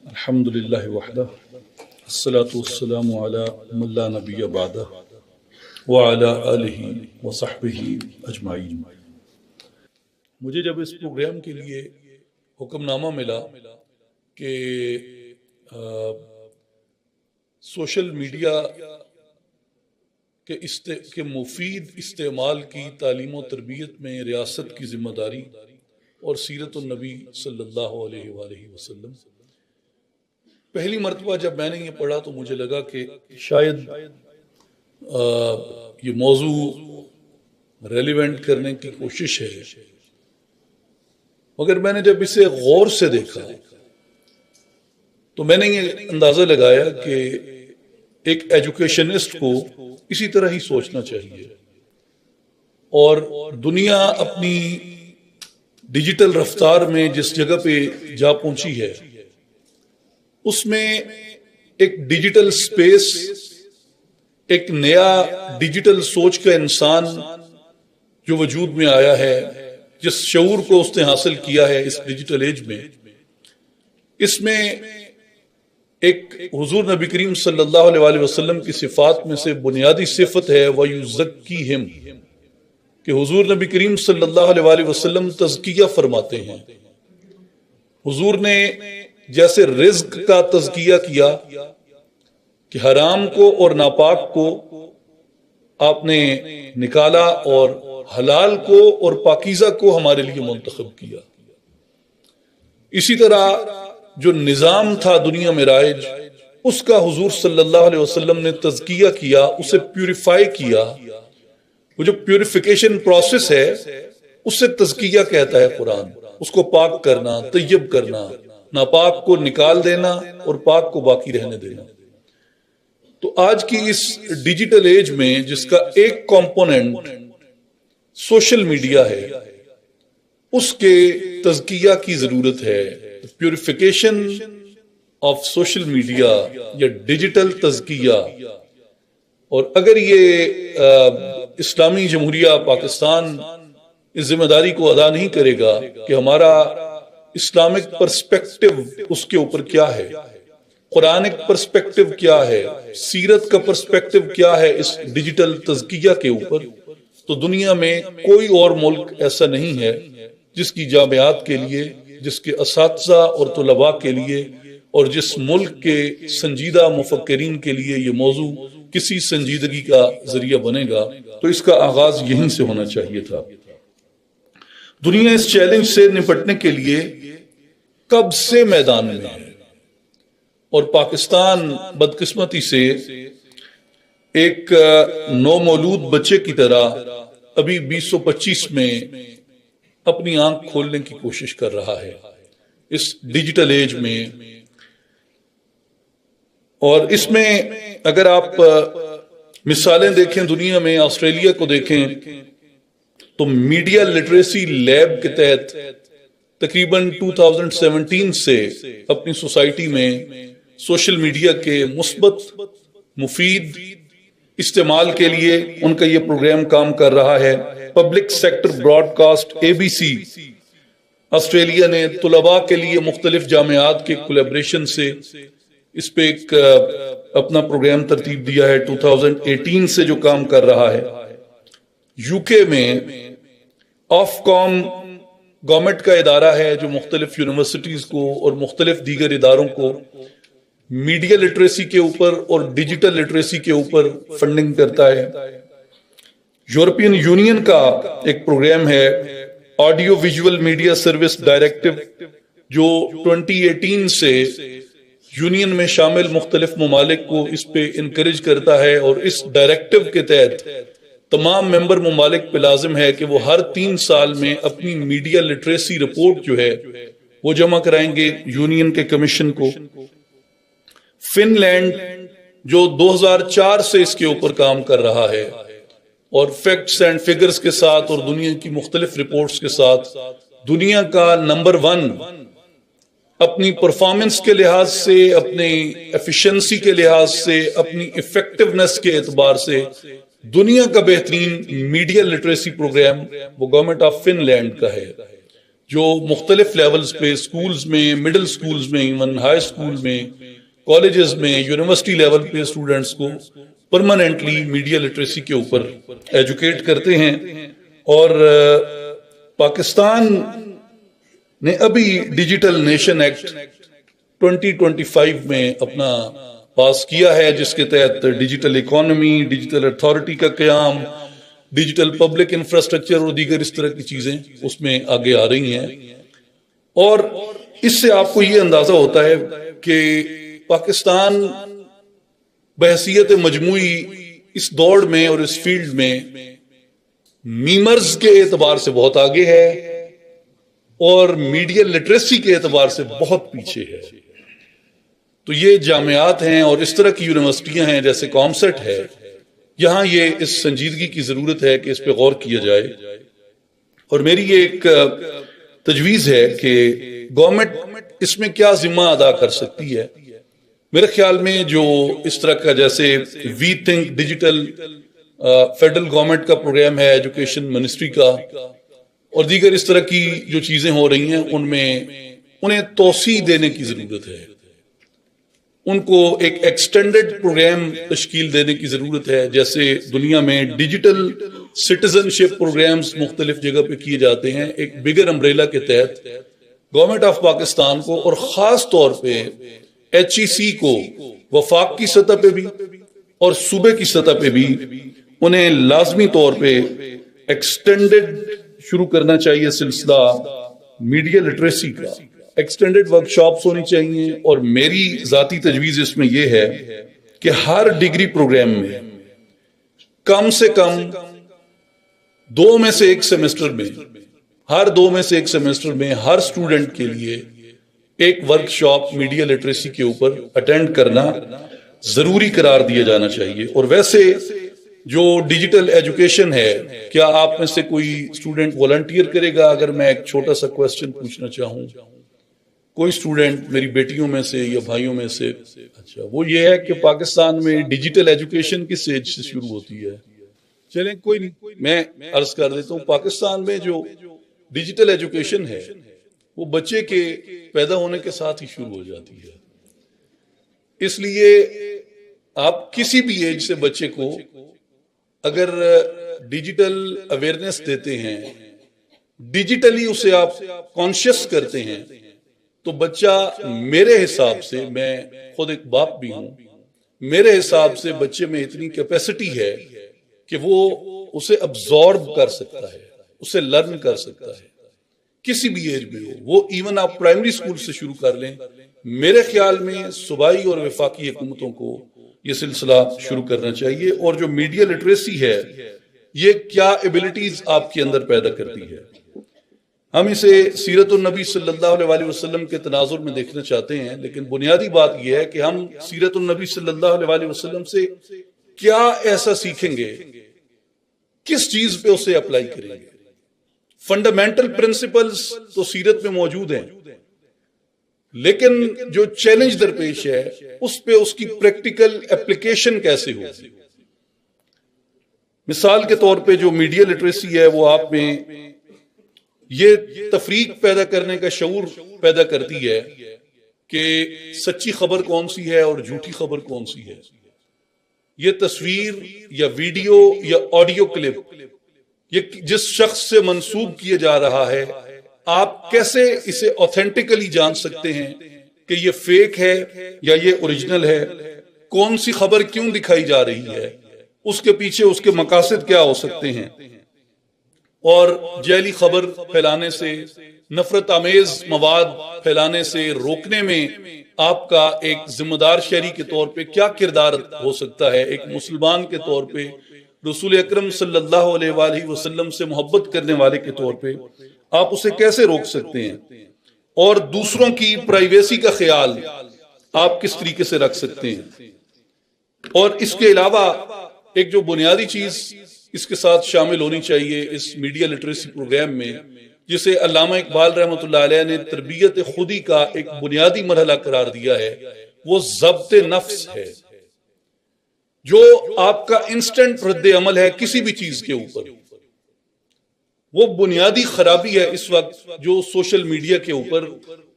الحمد للہ وحدہ الصلاة والسلام علی من لا نبی بعدہ وعلی آلہ وصحبہ اجمعین۔ مجھے جب اس پروگرام کے لیے حکم نامہ ملا کہ سوشل میڈیا کے مفید استعمال کی تعلیم و تربیت میں ریاست کی ذمہ داری اور سیرت النبی صلی اللہ علیہ وآلہ وسلم، پہلی مرتبہ جب میں نے یہ پڑھا تو مجھے لگا کہ شاید یہ موضوع ریلیونٹ کرنے کی کوشش ہے، مگر میں نے جب اسے غور سے دیکھا تو میں نے یہ اندازہ لگایا کہ ایک ایجوکیشنسٹ کو اسی طرح ہی سوچنا چاہیے، اور دنیا اپنی ڈیجیٹل رفتار میں جس جگہ پہ جا پہنچی ہے اس میں ایک ڈیجیٹل سپیس، ایک نیا ڈیجیٹل سوچ کا انسان جو وجود میں آیا ہے، جس شعور کو اس نے حاصل کیا ہے اس ڈیجیٹل ایج میں، اس میں ایک حضور نبی کریم صلی اللہ علیہ وآلہ وسلم کی صفات میں سے بنیادی صفت ہے وَيُزَكِّيهِمْ، کہ حضور نبی کریم صلی اللہ علیہ وآلہ وسلم تزکیہ فرماتے ہیں۔ حضور نے جیسے رزق کا تزکیہ کیا کہ حرام کو اور ناپاک کو آپ نے نکالا اور حلال کو اور پاکیزہ کو ہمارے لیے منتخب کیا، اسی طرح جو نظام تھا دنیا میں رائج اس کا حضور صلی اللہ علیہ وسلم نے تزکیہ کیا، اسے پیوریفائی کیا۔ وہ جو پیوریفیکیشن پروسیس ہے اس سے تزکیہ کہتا ہے قرآن، اس کو پاک کرنا، طیب کرنا، ناپاک کو نکال دینا اور پاک کو باقی رہنے دینا۔ تو آج کی اس ڈیجیٹل ایج میں جس کا ایک کمپوننٹ سوشل میڈیا ہے، اس کے تزکیہ کی ضرورت ہے، پیوریفیکیشن آف سوشل میڈیا یا ڈیجیٹل تزکیہ۔ اور اگر یہ اسلامی جمہوریہ پاکستان اس ذمہ داری کو ادا نہیں کرے گا کہ ہمارا اسلامک پرسپیکٹو اس کے اوپر کیا ہے، قرآنک پرسپیکٹو کیا ہے، سیرت کا پرسپیکٹو کیا ہے اس ڈیجیٹل تزکیہ کے اوپر، تو دنیا میں کوئی اور ملک ایسا نہیں ہے جس کی جامعات کے لیے، جس کے اساتذہ اور طلباء کے لیے اور جس ملک کے سنجیدہ مفکرین کے لیے یہ موضوع کسی سنجیدگی کا ذریعہ بنے گا۔ تو اس کا آغاز یہیں سے ہونا چاہیے تھا۔ دنیا اس چیلنج سے نپٹنے کے لیے کب سے میدان میں ہے، اور پاکستان بدقسمتی سے ایک نومولود بچے کی طرح ابھی 2025 میں اپنی آنکھ کھولنے کی کوشش کر رہا ہے اس ڈیجیٹل ایج میں۔ اور اس میں اگر آپ مثالیں دیکھیں دنیا میں، آسٹریلیا کو دیکھیں تو میڈیا لٹریسی لیب کے تحت تقریباً 2017 سے اپنی سوسائٹی میں سوشل میڈیا کے مثبت مفید استعمال کے لیے ان کا یہ پروگرام کام کر رہا ہے۔ Public sector broadcast ABC Australia نے طلباء کے لیے مختلف جامعات کے کولیبریشن سے اس پہ ایک اپنا پروگرام ترتیب دیا ہے، 2018 سے جو کام کر رہا ہے۔ UK میں آف کام گورنمنٹ کا ادارہ ہے جو مختلف یونیورسٹیز کو اور مختلف دیگر اداروں کو میڈیا لٹریسی کے اوپر اور ڈیجیٹل لٹریسی کے اوپر فنڈنگ کرتا ہے۔ یورپین یونین کا ایک پروگرام ہے audio visual media service directive, جو 2018 سے یونین میں شامل مختلف ممالک کو اس پہ انکریج کرتا ہے، اور اس ڈائریکٹو کے تحت تمام ممبر ممالک پہ لازم ہے کہ وہ ہر 3 سال میں اپنی میڈیا لٹریسی رپورٹ جو ہے وہ جمع کرائیں گے یونین کے کمیشن کو۔ فن لینڈ جو 2004 سے اس کے اوپر کام کر رہا ہے اور فیکٹس اینڈ فگرز کے ساتھ اور دنیا کی مختلف رپورٹس کے ساتھ دنیا کا نمبر 1 اپنی پرفارمنس کے لحاظ سے، اپنی ایفیشنسی کے لحاظ سے، اپنی ایفیکٹونیس کے اعتبار سے دنیا کا بہترین میڈیا لٹریسی پروگرام وہ گورنمنٹ آف فن لینڈ کا ہے۔ جو مختلف لیولز پہ سکولز میں، مڈل سکولز میں، ایون ہائی سکول میں، کالجز میں، یونیورسٹی لیول پہ اسٹوڈنٹس کو پرماننٹلی میڈیا لٹریسی کے اوپر ایجوکیٹ کرتے ہیں. اور پاکستان نے ابھی ڈیجیٹل نیشن ایکٹ 2025 میں اپنا پاس کیا ہے، جس کے تحت ڈیجیٹل اکانومی، ڈیجیٹل اتھارٹی کا قیام، ڈیجیٹل پبلک انفراسٹرکچر اور دیگر اس طرح کی چیزیں اس میں آگے آ رہی ہیں. اور اس سے آپ کو یہ اندازہ ہوتا ہے کہ پاکستان بحیثیت مجموعی اس دوڑ میں اور اس فیلڈ میں میمرز کے اعتبار سے بہت آگے ہے اور میڈیا لٹریسی کے اعتبار سے بہت پیچھے ہے. تو یہ جامعات ہیں اور اس طرح کی یونیورسٹیاں ہیں جیسے کامسٹ ہے، یہاں یہ اس سنجیدگی کی ضرورت ہے کہ اس پہ غور کیا جائے. اور میری یہ ایک تجویز ہے کہ گورنمنٹ اس میں کیا ذمہ ادا کر سکتی ہے. میرے خیال میں جو اس طرح کا جیسے we think digital federal government کا پروگرام ہے، ایجوکیشن منسٹری کا، اور دیگر اس طرح کی جو چیزیں ہو رہی ہیں ان میں انہیں توسیع دینے کی ضرورت ہے. ان کو ایک ایکسٹینڈڈ پروگرام تشکیل دینے کی ضرورت ہے. جیسے دنیا میں ڈیجیٹل سٹیزن شپ پروگرامز مختلف جگہ پہ کیے جاتے ہیں، ایک بگر امبریلا کے تحت گورنمنٹ آف پاکستان کو اور خاص طور پہ HEC کو وفاق کی سطح پہ بھی اور صوبے کی سطح پہ بھی انہیں لازمی طور پہ ایکسٹینڈڈ شروع کرنا چاہیے سلسلہ میڈیا لٹریسی کا. ایکسٹینڈڈ ورک شاپس ہونی چاہیے. اور میری ذاتی تجویز اس میں یہ ہے کہ ہر ڈگری پروگرام میں کم سے کم 2 میں سے 1 سیمسٹر میں، ہر 2 میں سے 1 سیمسٹر میں ہر اسٹوڈنٹ کے لیے ایک ورک شاپ میڈیا لٹریسی کے اوپر اٹینڈ کرنا ضروری قرار دیا جانا چاہیے. اور ویسے جو ڈیجیٹل ایجوکیشن ہے، کیا آپ میں سے کوئی اسٹوڈنٹ والنٹیئر کرے گا؟ اگر میں ایک چھوٹا سا کوسچن پوچھنا چاہوں، کوئی اسٹوڈنٹ میری بیٹیوں میں سے یا بھائیوں میں سے؟ اچھا، وہ یہ ہے کہ پاکستان میں ڈیجیٹل ایجوکیشن کس ایج سے شروع ہوتی ہے؟ چلیں کوئی نہیں، میں عرض کر دیتا ہوں. پاکستان میں جو ڈیجیٹل ایجوکیشن ہے وہ بچے کے پیدا ہونے کے ساتھ ہی شروع ہو جاتی ہے. اس لیے آپ کسی بھی ایج سے بچے کو اگر ڈیجیٹل اویئرنیس دیتے ہیں، ڈیجیٹلی اسے آپ کانشیس کرتے ہیں، تو بچہ میرے حساب سے، میں خود ایک باپ بھی ہوں، میرے حساب سے بچے میں اتنی کیپیسٹی ہے کہ وہ اسے ابزارب کر سکتا ہے، اسے لرن کر سکتا ہے کسی بھی ایج میں ہو. وہ ایون آپ پرائمری سکول سے شروع کر لیں. میرے خیال میں صوبائی اور وفاقی حکومتوں کو یہ سلسلہ شروع کرنا چاہیے. اور جو میڈیا لٹریسی ہے، یہ کیا ایبلٹیز آپ کے اندر پیدا کرتی ہے؟ ہم اسے سیرت النبی صلی اللہ علیہ وسلم کے تناظر میں دیکھنا چاہتے ہیں، لیکن بنیادی بات یہ ہے کہ ہم سیرت النبی صلی اللہ علیہ وسلم سے کیا ایسا سیکھیں گے، کس چیز پہ اسے اپلائی کریں گے. فنڈامنٹل پرنسپلز تو سیرت میں موجود ہیں، لیکن جو چیلنج درپیش ہے اس پہ اس کی پریکٹیکل اپلیکیشن کیسے ہو. مثال کے طور پہ جو میڈیا لٹریسی ہے وہ آپ میں یہ تفریق پیدا کرنے کا شعور پیدا کرتی ہے کہ سچی خبر کون سی ہے اور جھوٹی خبر کون سی ہے. یہ تصویر یا ویڈیو یا آڈیو کلپ یہ جس شخص سے منسوب کیا جا رہا ہے، آپ کیسے اسے اوتھینٹیکلی جان سکتے ہیں کہ یہ فیک ہے یا یہ اوریجنل ہے؟ کون سی خبر کیوں دکھائی جا رہی ہے؟ اس کے پیچھے اس کے مقاصد کیا ہو سکتے ہیں؟ اور جعلی خبر پھیلانے سے، نفرت آمیز مواد پھیلانے سے روکنے میں آپ کا ایک ذمہ دار شہری کے طور پہ کیا کردار ہو سکتا ہے؟ ایک مسلمان کے طور پہ، رسول اکرم صلی اللہ علیہ وآلہ وسلم سے محبت کرنے والے کے طور پہ آپ اسے کیسے روک سکتے ہیں؟ اور دوسروں کی پرائیویسی کا خیال آپ کس طریقے سے رکھ سکتے ہیں؟ اور اس کے علاوہ ایک جو بنیادی چیز اس کے ساتھ شامل ہونی چاہیے اس میڈیا لٹریسی پروگرام میں، جسے علامہ اقبال رحمۃ اللہ علیہ نے تربیت خودی کا ایک بنیادی مرحلہ قرار دیا ہے، وہ ضبط نفس ہے. جو آپ کا انسٹنٹ رد عمل ہے کسی بھی چیز کے اوپر، وہ بنیادی خرابی ہے اس وقت جو سوشل میڈیا کے اوپر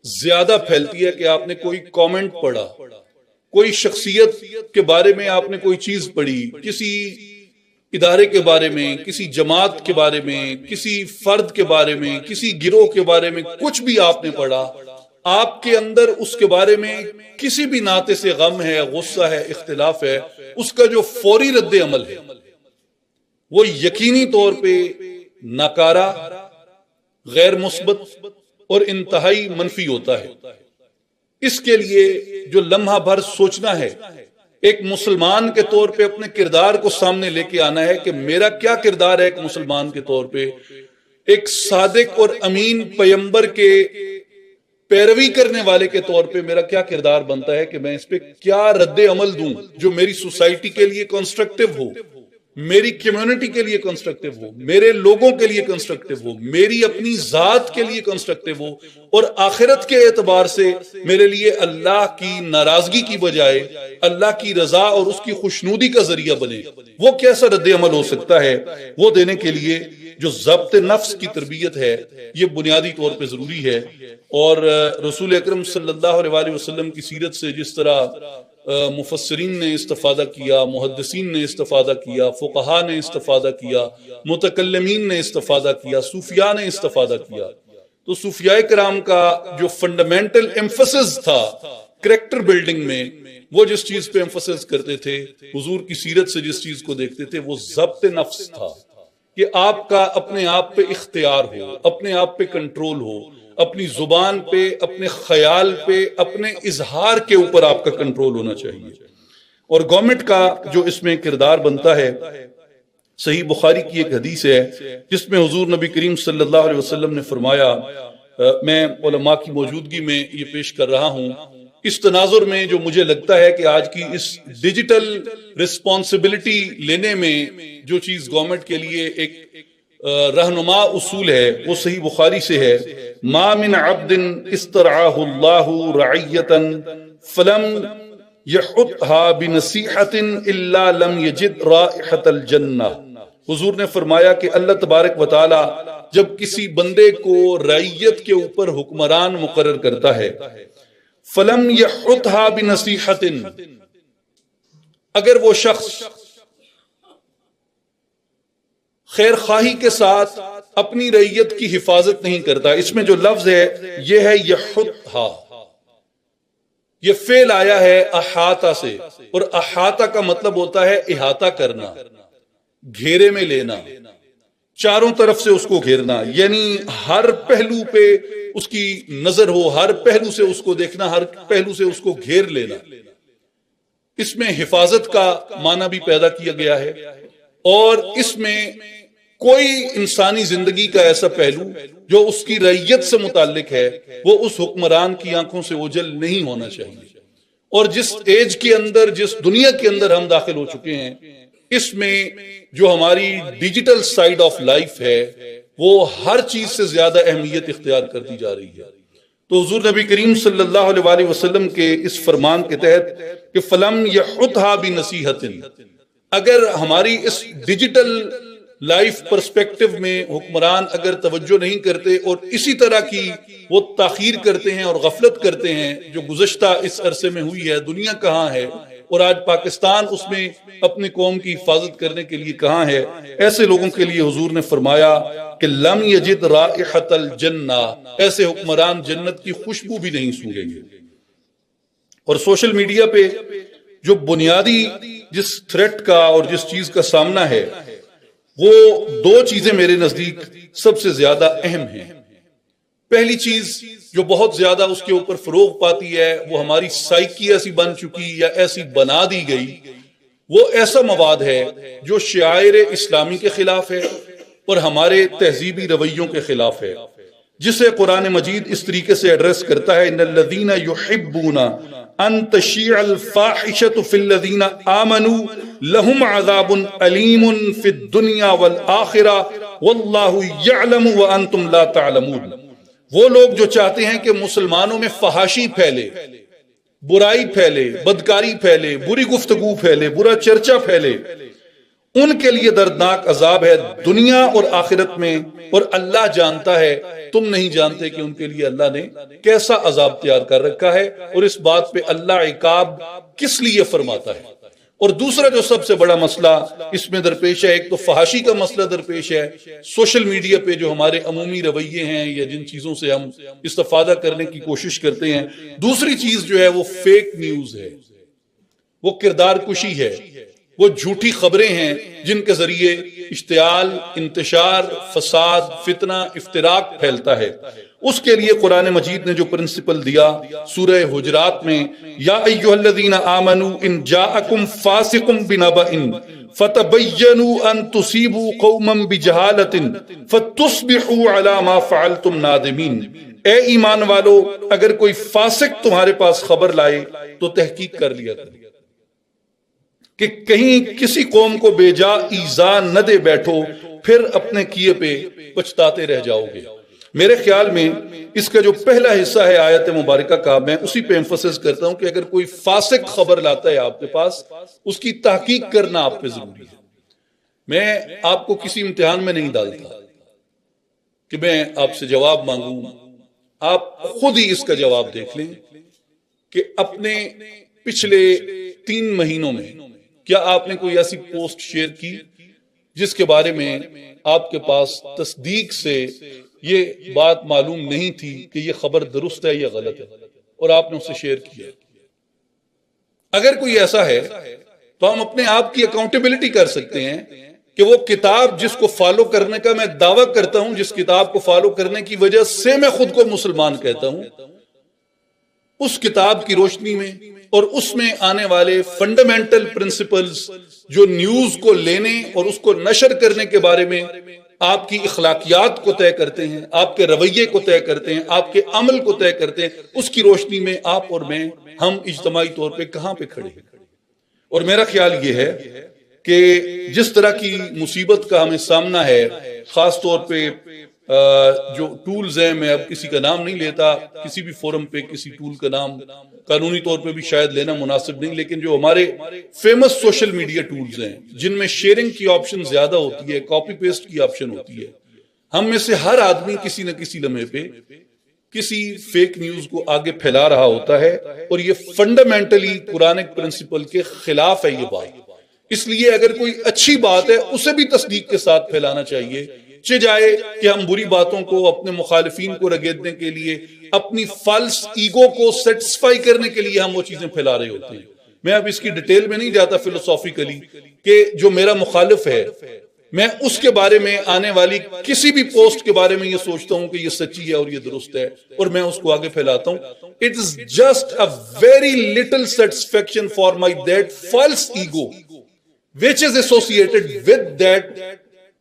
زیادہ پھیلتی ہے کہ آپ نے کوئی کامنٹ پڑھا، کوئی شخصیت کے بارے میں آپ نے کوئی چیز پڑھی، کسی ادارے کے بارے میں، کسی جماعت کے بارے میں، کسی فرد کے بارے میں، کسی گروہ کے بارے میں، کچھ بھی آپ نے پڑھا، آپ کے اندر اس کے بارے میں کسی بھی ناطے سے غم ہے، غصہ ہے، اختلاف ہے، اس کا جو فوری رد عمل ہے وہ یقینی طور پہ ناکارہ، غیر مثبت اور انتہائی منفی ہوتا ہے۔ اس کے لیے جو لمحہ بھر سوچنا ہے، ایک مسلمان کے طور پہ اپنے کردار کو سامنے لے کے آنا ہے کہ میرا کیا کردار ہے ایک مسلمان کے طور پہ، ایک صادق اور امین پیغمبر کے پیروی کرنے والے کے طور پہ میرا کیا کردار بنتا ہے کہ میں اس پہ کیا رد عمل دوں جو میری سوسائٹی کے لیے کنسٹرکٹیو ہو، میری کمیونٹی کے لیے کنسٹرکٹیو ہو، میرے لوگوں کے لیے کنسٹرکٹیو ہو، میری اپنی ذات کے لیے کنسٹرکٹیو ہو، اور آخرت کے اعتبار سے میرے لیے اللہ کی ناراضگی کی بجائے اللہ کی رضا اور اس کی خوشنودی کا ذریعہ بنے۔ وہ کیسا رد عمل ہو سکتا ہے، وہ دینے کے لیے جو ضبط نفس کی تربیت ہے یہ بنیادی طور پہ ضروری ہے۔ اور رسول اکرم صلی اللہ علیہ وآلہ وسلم کی سیرت سے جس طرح مفسرین نے استفادہ کیا، محدثین نے استفادہ کیا، فقہا نے استفادہ کیا، متکلمین نے استفادہ کیا، صوفیاء نے استفادہ کیا، تو صوفیاء کرام کا جو فنڈامنٹل ایمفسس تھا کریکٹر بلڈنگ میں، وہ جس چیز پہ ایمفسس کرتے تھے، حضور کی سیرت سے جس چیز کو دیکھتے تھے، وہ ضبط نفس تھا کہ آپ کا اپنے آپ پہ اختیار ہو، اپنے آپ پہ کنٹرول ہو، اپنی زبان پہ، اپنے خیال پہ، اپنے اظہار کے اوپر آپ کا کنٹرول ہونا چاہیے۔ اور گورنمنٹ کا جو اس میں کردار بنتا ہے، صحیح بخاری کی ایک حدیث ہے جس میں حضور نبی کریم صلی اللہ علیہ وسلم نے فرمایا، میں علماء کی موجودگی میں یہ پیش کر رہا ہوں، اس تناظر میں جو مجھے لگتا ہے کہ آج کی اس ڈیجیٹل رسپانسبلٹی لینے میں جو چیز گورنمنٹ کے لیے ایک رہنما اصول ہے، وہ صحیح بخاری سے ہے، ما من عبد استرعاہ اللہ رعیتا فلم یحطها بنصیحت الا لم یجد رائحة الجنہ۔ حضور نے فرمایا کہ اللہ تبارک و تعالی جب کسی بندے کو رعیت کے اوپر حکمران مقرر کرتا ہے، فلم یحطها بنصیحت، اگر وہ شخص خیر خواہی کے ساتھ اپنی رعیت کی حفاظت نہیں کرتا، اس میں جو لفظ ہے یہ ہے یحطھا، یہ فعل آیا ہے احاطہ سے، اور احاطہ کا مطلب ہوتا ہے احاطہ کرنا، گھیرے میں لینا، چاروں طرف سے اس کو گھیرنا، یعنی ہر پہلو پہ اس کی نظر ہو، ہر پہلو سے اس کو دیکھنا، ہر پہلو سے اس کو گھیر لینا۔ اس میں حفاظت کا معنی بھی پیدا کیا گیا ہے، اور اس میں کوئی انسانی زندگی کا ایسا پہلو جو اس کی رعیت سے متعلق ہے وہ اس حکمران کی آنکھوں سے اوجھل نہیں ہونا چاہیے۔ اور جس ایج کے اندر، جس دنیا کے اندر ہم داخل ہو چکے ہیں، اس میں جو ہماری ڈیجیٹل سائیڈ آف لائف ہے وہ ہر چیز سے زیادہ اہمیت اختیار کرتی جا رہی ہے۔ تو حضور نبی کریم صلی اللہ علیہ وآلہ وسلم کے اس فرمان کے تحت کہ فلم یحطھا بنصیحۃ، اگر ہماری اس ڈیجیٹل لائف پرسپیکٹو میں حکمران اگر توجہ نہیں کرتے اور اسی طرح کی وہ تاخیر کرتے ہیں اور غفلت کرتے ہیں جو گزشتہ اس عرصے میں ہوئی ہے، دنیا کہاں ہے اور آج پاکستان اس میں اپنی قوم کی حفاظت کرنے کے لیے کہاں ہے، ایسے لوگوں کے لیے حضور نے فرمایا کہ لم یجد رائحۃ الجنہ، ایسے حکمران جنت کی خوشبو بھی نہیں سونگیں گے۔ اور سوشل میڈیا پہ جو بنیادی جس تھریٹ کا اور جس چیز کا سامنا ہے، وہ دو چیزیں میرے نزدیک سب سے زیادہ اہم ہیں۔ پہلی چیز جو بہت زیادہ اس کے اوپر فروغ پاتی ہے، وہ ہماری سائیکی ایسی بن چکی یا ایسی بنا دی گئی، وہ ایسا مواد ہے جو شعائر اسلامی کے خلاف ہے اور ہمارے تہذیبی رویوں کے خلاف ہے، جسے قرآن مجید اس طریقے سے ایڈریس کرتا ہے، ان الذین یحبون ان تشیع الفاحشۃ فی الذین آمنوا لہم عذاب علیم فی الدنیا والآخرہ واللہ یعلم وانتم لا تعلمون۔ وہ لوگ جو چاہتے ہیں کہ مسلمانوں میں فحاشی پھیلے، برائی پھیلے، بدکاری پھیلے، بری گفتگو پھیلے، برا چرچا پھیلے، ان کے لیے دردناک عذاب ہے دنیا اور آخرت میں، اور اللہ جانتا ہے، تم نہیں جانتے کہ ان کے لیے اللہ نے کیسا عذاب تیار کر رکھا ہے، اور اس بات پہ اللہ عقاب کس لیے فرماتا ہے۔ اور دوسرا جو سب سے بڑا مسئلہ اس میں درپیش ہے، ایک تو فحاشی کا مسئلہ درپیش ہے، سوشل میڈیا پہ جو ہمارے عمومی رویے ہیں یا جن چیزوں سے ہم استفادہ کرنے کی کوشش کرتے ہیں، دوسری چیز جو ہے وہ فیک نیوز ہے، وہ کردار کشی ہے، وہ جھوٹی خبریں ہیں جن کے ذریعے اشتعال، انتشار، فساد، فتنہ، افتراق پھیلتا ہے۔ اس کے لیے قرآن مجید نے جو پرنسپل دیا سورہ حجرات میں، یا ایھا الذین آمنوا ان جاءکم فاسق بنبأ فتبینوا ان تصیبوا قوما بجہالۃ فتصبحوا علی ما فعلتم نادمین، اے ایمان والو اگر کوئی فاسق تمہارے پاس خبر لائے تو تحقیق کر لیا کرو کہ کہیں کسی قوم کو بے جا ایذا نہ دے بیٹھو، پھر اپنے کیے پہ پچھتاتے رہ جاؤ گے۔ میرے خیال میں اس کا جو پہلا حصہ ہے آیت مبارکہ کا، میں اسی پہ ایمفسس کرتا ہوں کہ اگر کوئی فاسق خبر لاتا ہے آپ کے پاس، اس کی تحقیق کرنا آپ پہ ضروری ہے۔ میں آپ کو کسی امتحان میں نہیں ڈالتا کہ میں آپ سے جواب مانگوں، آپ خود ہی اس کا جواب دیکھ لیں کہ اپنے پچھلے 3 مہینوں میں کیا آپ نے کوئی ایسی پوسٹ شیئر کی جس کے بارے میں آپ کے پاس تصدیق سے یہ بات معلوم نہیں تھی کہ یہ خبر درست ہے یا غلط ہے، اور آپ نے اسے شیئر کیا؟ اگر کوئی ایسا ہے تو ہم اپنے آپ کی اکاؤنٹیبلٹی کر سکتے ہیں کہ وہ کتاب جس کو فالو کرنے کا میں دعویٰ کرتا ہوں، جس کتاب کو فالو کرنے کی وجہ سے میں خود کو مسلمان کہتا ہوں، اس کتاب کی روشنی میں اور اس میں آنے والے فنڈامنٹل پرنسپلز جو نیوز کو لینے اور اس کو نشر کرنے کے بارے میں آپ کی اخلاقیات کو طے کرتے ہیں، آپ کے رویے کو طے کرتے ہیں، آپ کے عمل کو طے کرتے ہیں، اس کی روشنی میں آپ اور میں، ہم اجتماعی طور پہ کہاں پہ کھڑے ہیں۔ اور میرا خیال یہ ہے کہ جس طرح کی مصیبت کا ہمیں سامنا ہے، خاص طور پہ جو ٹولز ہیں، میں اب کسی کا نام نہیں لیتا، کسی بھی فورم پہ کسی ٹول کا نام قانونی طور پہ بھی شاید لینا مناسب نہیں، لیکن جو ہمارے فیمس سوشل میڈیا ٹولز ہیں جن میں شیئرنگ کی آپشن زیادہ ہوتی ہے، کاپی پیسٹ کی آپشن ہوتی ہے، ہم میں سے ہر آدمی کسی نہ کسی لمحے پہ کسی فیک نیوز کو آگے پھیلا رہا ہوتا ہے، اور یہ فنڈامنٹلی قرآنک پرنسپل کے خلاف ہے یہ بات۔ اس لیے اگر کوئی اچھی بات ہے اسے بھی تصدیق کے ساتھ پھیلانا چاہیے، چہ جائے کہ ہم بری باتوں کو اپنے مخالفین کو رگیدنے کے لیے، اپنی فالس ایگو کو سیٹسفائی کرنے کے لیے ہم وہ چیزیں پھیلا رہے ہوتے ہیں۔ میں اب اس کی ڈیٹیل میں نہیں جاتا فلسافیکلی کہ جو میرا مخالف ہے، میں اس کے بارے میں آنے والی کسی بھی پوسٹ کے بارے میں یہ سوچتا ہوں کہ یہ سچی ہے اور یہ درست ہے، اور میں اس کو آگے پھیلاتا ہوں۔ It is just a very little satisfaction for my that false ego which is associated with that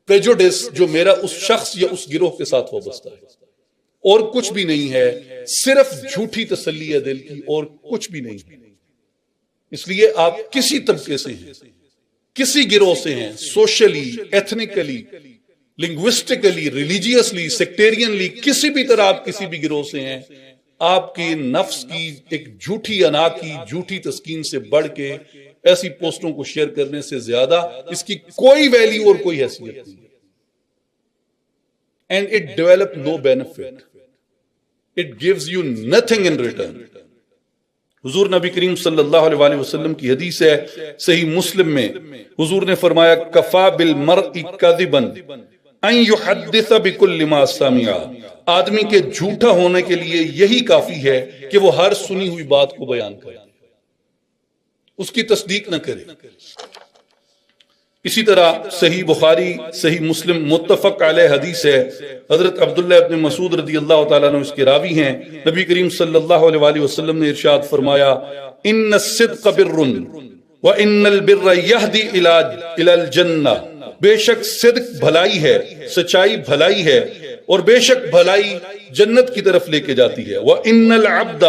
prejudice جو میرا اس شخص یا اس گروہ کے ساتھ وابستہ ہے، اور کچھ بھی نہیں ہے، صرف جھوٹی تسلی ہے دل کی، اور کچھ بھی نہیں ہے۔ اس لیے آپ کسی طبقے سے ہیں، کسی گروہ سے ہیں، سوشلی، ایتھنیکلی، لنگوسٹکلی، ریلیجیسلی، سیکٹیرینلی، کسی بھی طرح آپ کسی بھی گروہ سے ہیں، آپ کی نفس کی ایک جھوٹی انا کی جھوٹی تسکین سے بڑھ کے ایسی پوسٹوں کو شیئر کرنے سے زیادہ اس کی کوئی ویلیو اور کوئی حیثیت نہیں ہے۔ And it develops no benefit. It gives you nothing in return. حضور نبی کریم صلی اللہ علیہ وسلم کی حدیث ہے صحیح مسلم میں، حضور نے فرمایا کفا بالمرء کذبا ان یحدث بکل ما سمع، آدمی کے جھوٹا ہونے کے لیے یہی کافی ہے کہ وہ ہر سنی ہوئی بات کو بیان کرے، اس کی تصدیق نہ کرے۔ اسی طرح صحیح بخاری، صحیح مسلم متفق علیہ حدیث ہے، حضرت عبداللہ ابن مسعود رضی اللہ تعالیٰ عنہ اس کے راوی ہیں، نبی کریم صلی اللہ علیہ وسلم نے ارشاد فرمایا ان الصدق بر وان البر یہدی الی الجنہ، بے شک صدق بھلائی ہے، سچائی بھلائی ہے، اور بے شک بھلائی جنت کی طرف لے کے جاتی ہے۔ وَإِنَّ الْعَبْدَ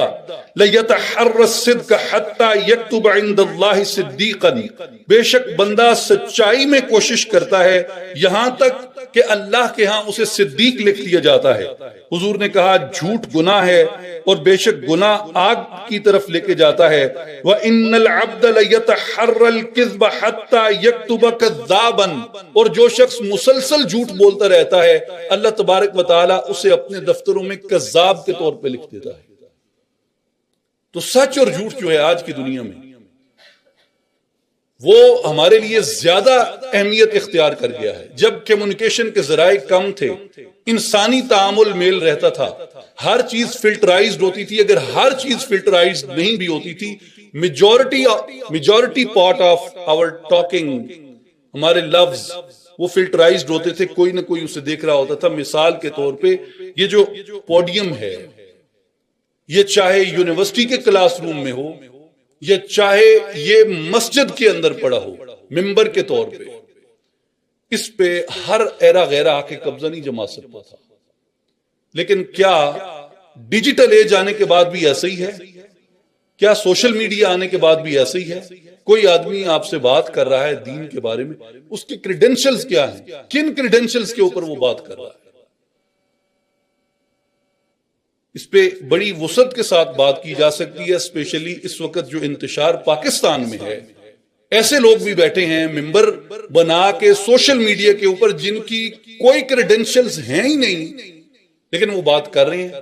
لَيَتَحَرَّ الصِّدْقَ حَتَّى يَكْتُبَ عِنْدَ اللَّهِ صِدِّيقًا، بے شک بندہ سچائی میں کوشش کرتا ہے یہاں تک کہ اللہ کے ہاں اسے صدیق لکھ دیا جاتا ہے۔ حضور نے کہا جھوٹ گناہ ہے اور بے شک گناہ آگ کی طرف لے کے جاتا ہے۔ وَإِنَّ الْعَبْدَ لَيَتَحَرَّ الْكِذْبَ حَتَّى يَكْتُبَ كَذَّابًا، اور جو شخص مسلسل جھوٹ بولتا رہتا ہے اللہ تبارک و تعالیٰ اسے اپنے دفتروں میں کذاب کے طور پہ لکھ دیتا ہے۔ تو سچ اور جھوٹ جو ہے آج کی دنیا میں وہ ہمارے لیے زیادہ اہمیت اختیار کر گیا ہے۔ جب کمیونیکیشن کے ذرائع کم تھے، انسانی تعامل میل رہتا تھا، ہر چیز فلٹرائزڈ ہوتی تھی۔ اگر ہر چیز فلٹرائزڈ نہیں بھی ہوتی تھی، majority part of our talking, ہمارے لفظ وہ فلٹرائزڈ ہوتے تھے، کوئی نہ کوئی اسے دیکھ رہا ہوتا تھا۔ مثال کے طور پہ یہ جو پوڈیم ہے، یہ چاہے یونیورسٹی کے کلاس روم میں ہو یا چاہے یہ مسجد کے اندر پڑا ہو، ممبر کے طور پہ، اس پہ ہر ایرا غیرہ آ کے قبضہ نہیں جما سکتا تھا۔ لیکن کیا ڈیجیٹل ایج آنے کے بعد بھی ایسا ہی ہے؟ کیا سوشل میڈیا آنے کے بعد بھی ایسا ہی ہے؟ کوئی آدمی آپ سے بات کر رہا ہے دین کے بارے میں، اس کے کریڈینشلز کیا ہیں؟ کن کریڈینشلز کے اوپر وہ بات کر رہا ہے؟ اس پہ بڑی وسعت کے ساتھ بات کی جا سکتی ہے، اسپیشلی اس وقت جو انتشار پاکستان میں ہے۔ ایسے لوگ بھی بیٹھے ہیں ممبر بنا کے سوشل میڈیا کے اوپر جن کی کوئی کریڈینشلز ہیں ہی نہیں، لیکن وہ بات کر رہے ہیں۔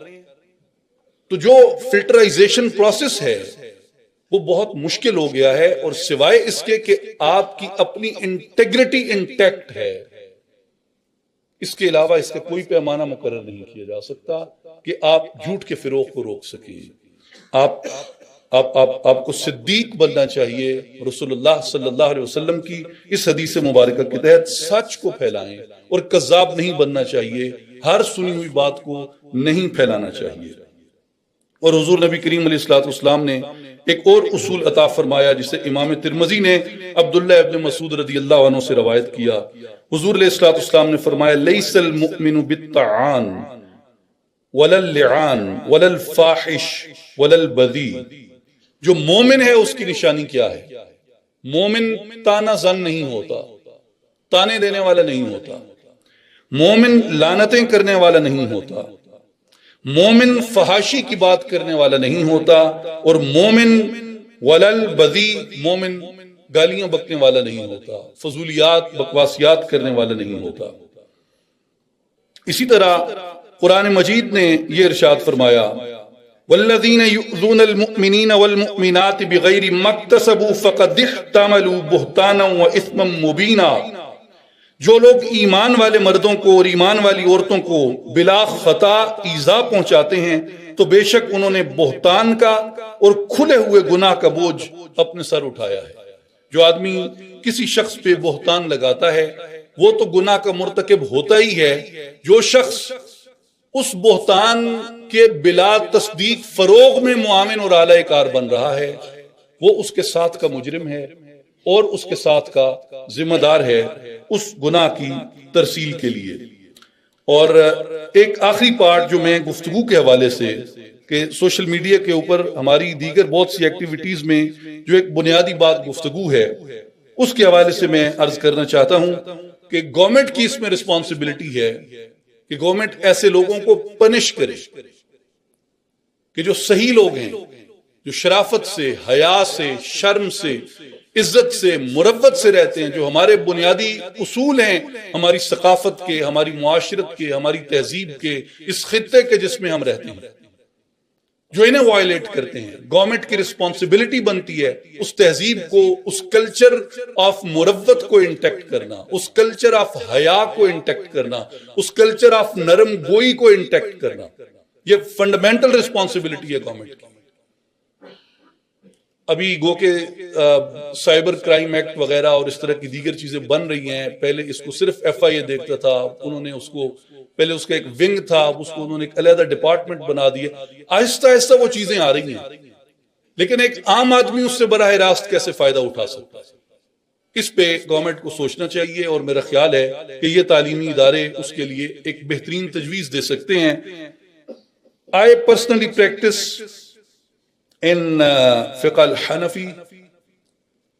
تو جو فلٹرائزیشن پروسیس ہے وہ بہت مشکل ہو گیا ہے، اور سوائے اس کے کہ آپ کی اپنی انٹیگریٹی انٹیکٹ ہے، اس کے علاوہ اس کا کوئی پیمانہ مقرر نہیں کیا جا سکتا کہ آپ جھوٹ کے فروغ کو روک سکیں۔ آپ کو صدیق بننا چاہیے، رسول اللہ صلی اللہ علیہ وسلم کی اس حدیث مبارکہ کے تحت سچ کو پھیلائیں، اور کذاب نہیں بننا چاہیے، ہر سنی ہوئی بات کو نہیں پھیلانا چاہیے۔ اور حضور نبی کریم علیہ الصلوۃ والسلام نے ایک اور اصول عطا فرمایا جسے امام ترمذی نے عبداللہ ابن مسعود رضی اللہ عنہ سے روایت کیا۔ حضور علیہ الصلوۃ والسلام نے فرمایا لیس المؤمن بالطعان ولا اللعان ولا الفاحش ولا البذی، جو مومن ہے اس کی نشانی کیا ہے؟ مومن تانا زن نہیں ہوتا، تانے دینے والا نہیں ہوتا، مومن لعنتیں کرنے والا نہیں ہوتا، مومن فحاشی کی بات کرنے والا نہیں ہوتا، اور مومن ولل بذی، مومن گالیاں بکنے والا نہیں ہوتا، فضولیات بکواسیات کرنے والا نہیں ہوتا۔ اسی طرح قرآن مجید نے یہ ارشاد فرمایا والذین یؤذون المؤمنین والمؤمنات بغیر ما اکتسبوا فقد احتملوا بہتانا واثما مبینا، جو لوگ ایمان والے مردوں کو اور ایمان والی عورتوں کو بلا خطا ایذا پہنچاتے ہیں تو بے شک انہوں نے بہتان کا اور کھلے ہوئے گناہ کا بوجھ اپنے سر اٹھایا ہے۔ جو آدمی کسی شخص پہ بہتان لگاتا ہے وہ تو گناہ کا مرتکب ہوتا ہی ہے، جو شخص اس بہتان کے بلا تصدیق فروغ میں معاون اور اعلی کار بن رہا ہے وہ اس کے ساتھ کا مجرم ہے اور اس کے ساتھ کا ذمہ دار ہے اس گناہ کی ترسیل کے لیے۔ اور ایک آخری پارٹ جو میں گفتگو کے حوالے سے کہ سوشل میڈیا کے اوپر ہماری دیگر بہت سی ایکٹیویٹیز میں جو ایک بنیادی بات گفتگو ہے اس کے حوالے سے میں عرض کرنا چاہتا ہوں کہ گورنمنٹ کی اس میں رسپانسبلٹی ہے کہ گورنمنٹ ایسے لوگوں کو پنش کرے کہ جو صحیح لوگ ہیں، جو شرافت سے، حیا سے، شرم سے، عزت سے، مروت سے رہتے ہیں، جو ہمارے بنیادی اصول ہیں ہماری ثقافت کے، ہماری معاشرت کے، ہماری تہذیب کے، اس خطے کے جس میں ہم رہتے ہیں، جو انہیں وائلیٹ کرتے ہیں۔ گورنمنٹ کی رسپانسبلٹی بنتی ہے اس تہذیب کو، اس کلچر آف مروت کو انٹیکٹ کرنا، اس کلچر آف حیا کو انٹیکٹ کرنا، اس کلچر آف نرم گوئی کو انٹیکٹ کرنا۔ یہ فنڈامنٹل رسپانسبلٹی ہے گورنمنٹ کی۔ ابھی گو کہ سائبر کرائم ایکٹ وغیرہ اور اس طرح کی دیگر چیزیں بن رہی ہیں، پہلے اس کو صرف FIA دیکھتا تھا، انہوں نے اس کو پہلے اس کا ایک ونگ تھا، اس کو انہوں نے ایک علیحدہ ڈپارٹمنٹ بنا دیا، آہستہ آہستہ وہ چیزیں آ رہی ہیں، لیکن ایک عام آدمی اس سے براہ راست کیسے فائدہ اٹھا سکتا ہے؟ اس پہ گورنمنٹ کو سوچنا چاہیے، اور میرا خیال ہے کہ یہ تعلیمی ادارے اس کے لیے ایک بہترین تجویز دے سکتے ہیں۔ I personally practice in fiqh al-Hanafi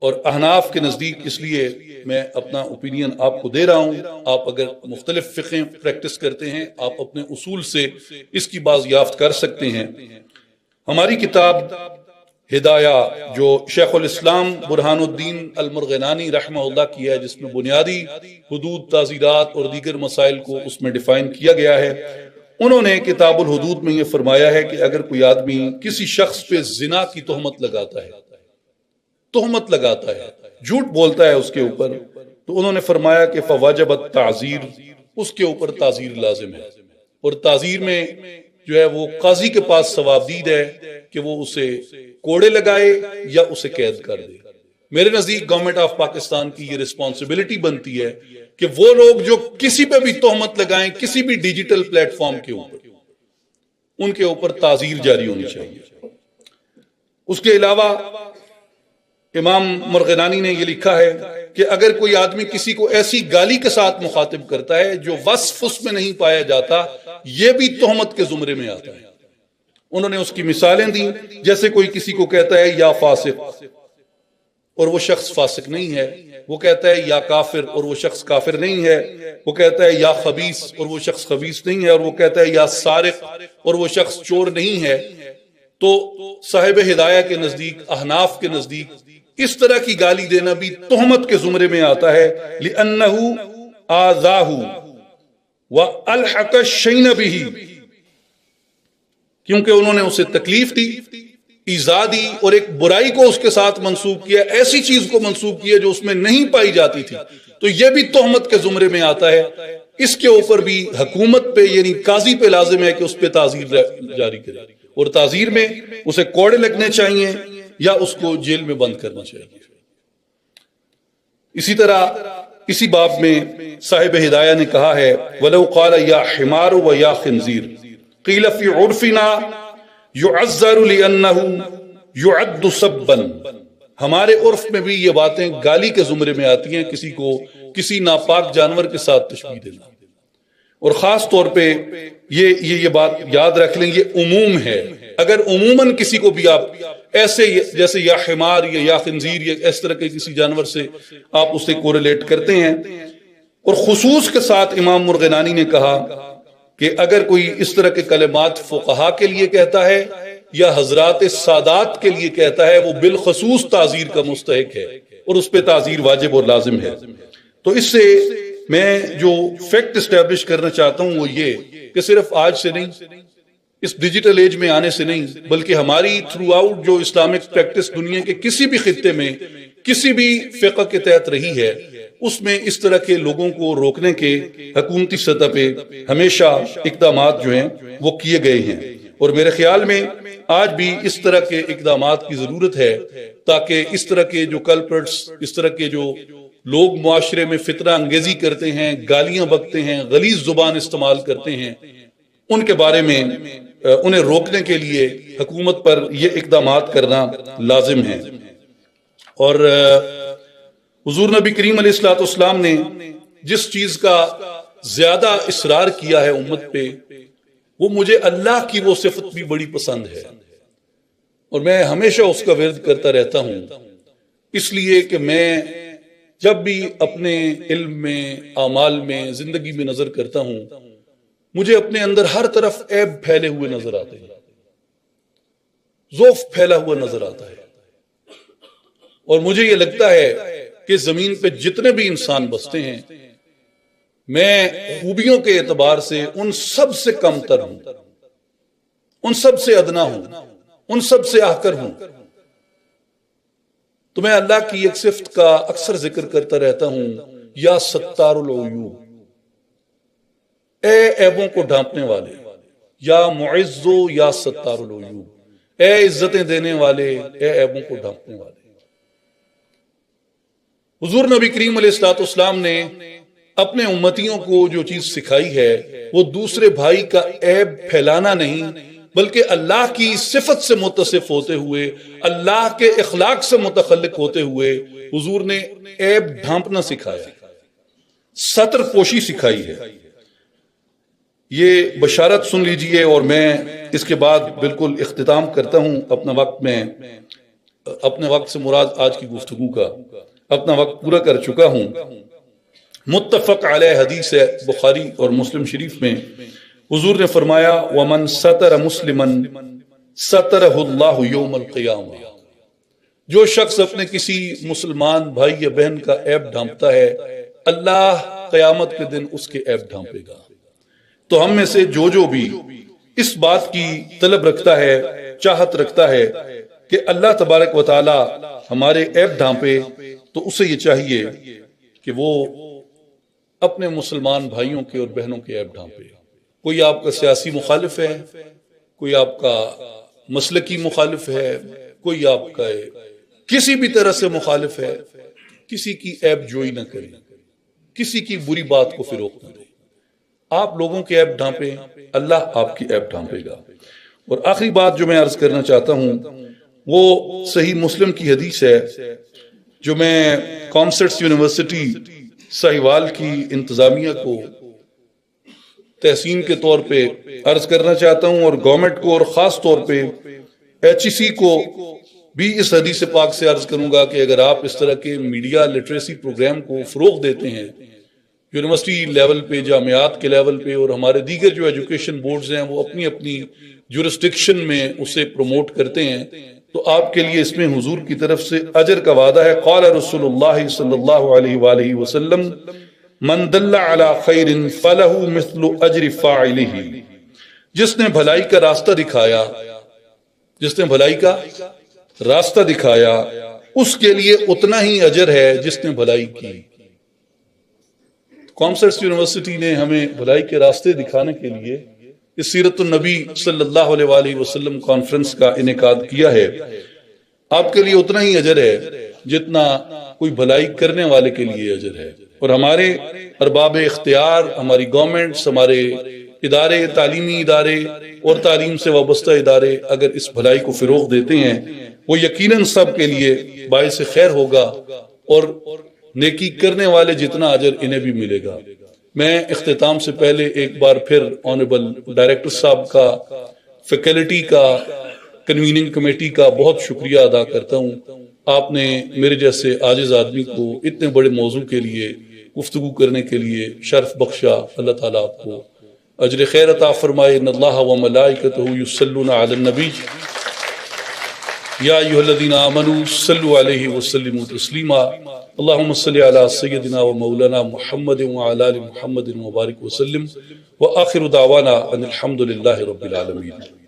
اور احناف کے نزدیک اس لیے میں اپنا اوپینین آپ کو دے رہا ہوں. آپ اگر مختلف فقہیں پریکٹس کرتے ہیں آپ اپنے اصول سے اس کی بازیافت کر سکتے ہیں. ہماری کتاب ہدایہ جو شیخ الاسلام برہان الدین المرغنانی رحمہ اللہ کی ہے، جس میں بنیادی حدود، تعزیرات اور دیگر مسائل کو اس میں ڈیفائن کیا گیا ہے، انہوں نے کتاب الحدود میں یہ فرمایا ہے کہ اگر کوئی آدمی کسی شخص پہ زنا کی تہمت لگاتا ہے، جھوٹ بولتا ہے اس کے اوپر، تو انہوں نے فرمایا کہ فواجبت تعزیر، اس کے اوپر تعزیر لازم ہے. اور تعزیر میں جو ہے وہ قاضی کے پاس ثوابدید ہے کہ وہ اسے کوڑے لگائے یا اسے قید کر دے. میرے نزدیک گورنمنٹ آف پاکستان کی یہ رسپانسبلٹی بنتی ہے کہ وہ لوگ جو کسی پہ بھی تہمت لگائیں کسی بھی ڈیجیٹل پلیٹ فارم کے اوپر، ان کے اوپر تعزیر جاری ہونی چاہیے. اس کے علاوہ امام مرغنانی نے یہ لکھا ہے کہ اگر کوئی آدمی کسی کو ایسی گالی کے ساتھ مخاطب کرتا ہے جو وصف اس میں نہیں پایا جاتا، یہ بھی تہمت کے زمرے میں آتا ہے. انہوں نے اس کی مثالیں دی، جیسے کوئی کسی کو کہتا ہے یا فاسق اور وہ شخص فاسق نہیں ہے، وہ کہتا ہے یا کافر اور وہ شخص کافر نہیں ہے، وہ کہتا ہے یا خبیث اور وہ شخص خبیث نہیں ہے، اور وہ کہتا ہے یا سارق اور وہ شخص چور نہیں ہے. تو صاحب ہدایہ کے نزدیک، احناف کے نزدیک، اس طرح کی گالی دینا بھی تہمت کے زمرے میں آتا ہے. لِأَنَّهُ آذَاهُ وَأَلْحَقَ الشَّيْءَ بِهِ، کیونکہ انہوں نے اسے تکلیف دی، ایذا دی، اور ایک برائی کو اس کے ساتھ منسوب کیا، ایسی چیز کو منسوب کیا جو اس میں نہیں پائی جاتی تھی. تو یہ بھی تہمت کے زمرے میں آتا ہے. اس کے اوپر بھی حکومت پہ یعنی قاضی پہ لازم ہے کہ اس پہ تعزیر جاری کرے، اور تعزیر میں اسے کوڑے لگنے چاہیے یا اس کو جیل میں بند کرنا چاہیے. اسی طرح اسی باب میں صاحب ہدایہ نے کہا ہے وَلَوْ قَالَ يَا حِمَارُ وَيَا خِنزِيرُ قِيلَ فِي عُرْفِنَا يُعَذَّرُ لِأَنَّهُ يُعَدُّ سَبًّا. ہمارے عرف میں بھی یہ باتیں گالی کے زمرے میں آتی ہیں، کسی کو کسی ناپاک جانور کے ساتھ تشبیہ دینا. اور خاص طور پہ یہ بات یاد رکھ لیں، یہ عموم ہے. اگر عموماً کسی کو بھی آپ ایسے جیسے یا حمار یا خنزیر یا اس طرح کے کسی جانور سے آپ اسے کوریلیٹ کرتے ہیں، اور خصوص کے ساتھ امام مرغنانی نے کہا کہ اگر کوئی اس طرح کے کلمات فقہا کے لیے کہتا ہے یا حضرات سادات کے لیے کہتا ہے، وہ بالخصوص تعزیر کا مستحق ہے اور اس پہ تعزیر واجب اور لازم ہے. تو اس سے میں جو فیکٹ اسٹیبلش کرنا چاہتا ہوں وہ یہ کہ صرف آج سے نہیں، اس ڈیجیٹل ایج میں آنے سے نہیں، بلکہ ہماری تھرو آؤٹ جو اسلامک پریکٹس دنیا کے کسی بھی خطے میں کسی بھی فقہ کے تحت رہی ہے، اس میں اس طرح کے لوگوں کو روکنے کے حکومتی سطح پہ ہمیشہ اقدامات جو ہیں وہ کیے گئے ہیں. اور میرے خیال میں آج بھی اس طرح کے اقدامات کی ضرورت ہے تاکہ اس طرح کے جو کلپرٹس، اس طرح کے جو لوگ معاشرے میں فتنہ انگیزی کرتے ہیں، گالیاں بکتے ہیں، غلیظ زبان استعمال کرتے ہیں، ان کے بارے میں انہیں روکنے کے لیے حکومت پر یہ اقدامات کرنا لازم ہے. اور حضور نبی کریم علیہ الصلوۃ والسلام نے جس چیز کا زیادہ اصرار کیا ہے امت پہ، وہ مجھے اللہ کی وہ صفت بھی بڑی پسند ہے، اور میں ہمیشہ اس کا ورد کرتا رہتا ہوں. اس لیے کہ میں جب بھی اپنے علم میں، اعمال میں، زندگی میں نظر کرتا ہوں، مجھے اپنے اندر ہر طرف عیب پھیلے ہوئے نظر آتے ہیں، ضعف پھیلا ہوا نظر آتا ہے. اور مجھے یہ لگتا ہے کہ زمین پہ جتنے بھی انسان بستے ہیں، میں خوبیوں کے اعتبار سے ان سب سے کم تر ہوں، ان سب سے ادنا ہوں، ان سب سے آخر ہوں. تو میں اللہ کی ایک صفت کا اکثر ذکر کرتا رہتا ہوں، یا ستار العیوب، اے عیبوں کو ڈھانپنے والے، یا معزو یا ستار العیوب، اے عزتیں دینے والے، اے عیبوں کو ڈھانپنے والے. حضور نبی کریم علیہ الصلوۃ والسلام نے اپنے امتیوں کو جو چیز سکھائی ہے وہ دوسرے بھائی کا عیب پھیلانا نہیں، بلکہ اللہ کی صفت سے متصف ہوتے ہوئے، اللہ کے اخلاق سے متخلق ہوتے ہوئے حضور نے عیب ڈھانپنا سکھایا، ستر پوشی سکھائی ہے. یہ بشارت سن لیجئے، اور میں اس کے بعد بالکل اختتام کرتا ہوں اپنا وقت میں، اپنے وقت سے مراد آج کی گفتگو کا اپنا وقت پورا کر چکا ہوں۔ متفق علیہ حدیث ہے بخاری اور مسلم شریف میں، حضور نے فرمایا وَمَن سَتَرَ مُسْلِمًا سَتَرَهُ اللَّهُ يَوْمَ الْقِيَامَةِ، جو شخص اپنے کسی مسلمان بھائی یا بہن کا عیب ڈھانپتا ہے اللہ قیامت کے دن اس کے عیب ڈھانپے گا۔ تو ہم میں سے جو بھی اس بات کی طلب رکھتا ہے، چاہت رکھتا ہے کہ اللہ تبارک و تعالی ہمارے عیب ڈھانپے، تو اسے یہ چاہیے کہ وہ اپنے مسلمان بھائیوں کے اور بہنوں کے عیب ڈھانپے۔ کوئی آپ کا سیاسی مخالف ہے، کوئی آپ کا مسلکی مخالف ہے، کوئی آپ کا کسی بھی طرح سے مخالف ہے، کسی کی عیب جوئی نہ کریں، کسی کی بری بات کو فروغ نہ دیں۔ آپ لوگوں کے عیب ڈھانپیں، اللہ آپ کی عیب ڈھانپے گا۔ اور آخری بات جو میں عرض کرنا چاہتا ہوں وہ صحیح مسلم کی حدیث ہے، جو میں کامسٹس یونیورسٹی ساہیوال کی انتظامیہ کو تحسین کے طور پہ عرض کرنا چاہتا ہوں، اور گورنمنٹ کو اور خاص طور پہ HEC کو بھی اس حدیث پاک سے عرض کروں گا کہ اگر آپ اس طرح کے میڈیا لٹریسی پروگرام کو فروغ دیتے ہیں یونیورسٹی لیول پہ، جامعات کے لیول پہ، اور ہمارے دیگر جو ایجوکیشن بورڈز ہیں وہ اپنی اپنی جورسڈکشن میں اسے پروموٹ کرتے ہیں، تو آپ کے لیے اس میں حضور کی طرف سے اجر کا وعدہ ہے۔ قال رسول اللہ صلی اللہ علیہ وآلہ وسلم من دل علی خیر فلہ مثل اجر فاعلہ، جس نے بھلائی کا راستہ دکھایا، جس نے بھلائی کا راستہ دکھایا اس کے لیے اتنا ہی اجر ہے جس نے بھلائی کی۔ کامسٹس یونیورسٹی نے ہمیں بھلائی کے راستے دکھانے کے لیے اس سیرت النبی صلی اللہ علیہ وآلہ وسلم کانفرنس کا انعقاد کیا ہے۔ آپ کے لیے اتنا ہی اجر ہے جتنا کوئی بھلائی کرنے والے کے لیے اجر ہے۔ اور ہمارے ارباب اختیار، ہماری گورنمنٹس، ہمارے ادارے، تعلیمی ادارے اور تعلیم سے وابستہ ادارے اگر اس بھلائی کو فروغ دیتے ہیں وہ یقیناً سب کے لیے باعث خیر ہوگا، اور نیکی کرنے والے جتنا اجر انہیں بھی ملے گا۔ میں اختتام سے پہلے ایک بار پھر آنریبل ڈائریکٹر صاحب کا، فیکلٹی کا، کنویننگ کمیٹی کا بہت شکریہ ادا کرتا ہوں۔ آپ نے میرے جیسے عاجز آدمی کو اتنے بڑے موضوع کے لیے گفتگو کرنے کے لیے شرف بخشا۔ اللہ تعالیٰ آپ کو اجر خیر عطا فرمائے۔ ان اللہ و ملائکتہ یصلون علی النبی یا ایھا الذین آمنوا صلوا علیہ وسلموا تسلیما۔ اللہم صلی علی سیدنا و مولانا محمد وعلی آل محمد وبارک وسلم، وآخر دعوانا ان الحمد للہ رب العالمین۔